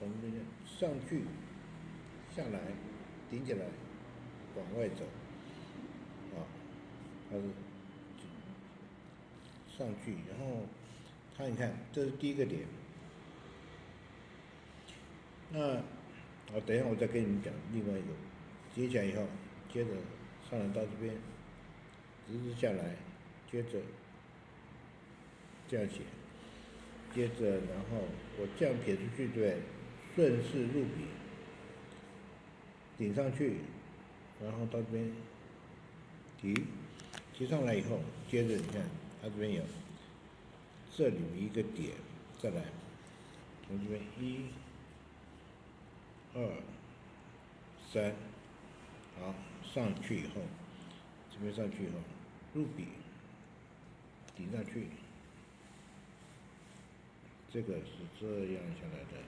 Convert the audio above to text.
从这边上去，下来，顶起来，往外走，啊，它是上去，然后你看，这是第一个点。那等一下我再跟你们讲另外一个，接起来以后，接着上来到这边，直直下来，接着这样写，接着然后我这样撇出去，对不对？顺势入笔，顶上去，然后到这边提上来以后，接着你看它这边有，这里有一个点，再来从这边1、2、3，好，上去以后，这边上去以后，入笔，顶上去，这个是这样下来的。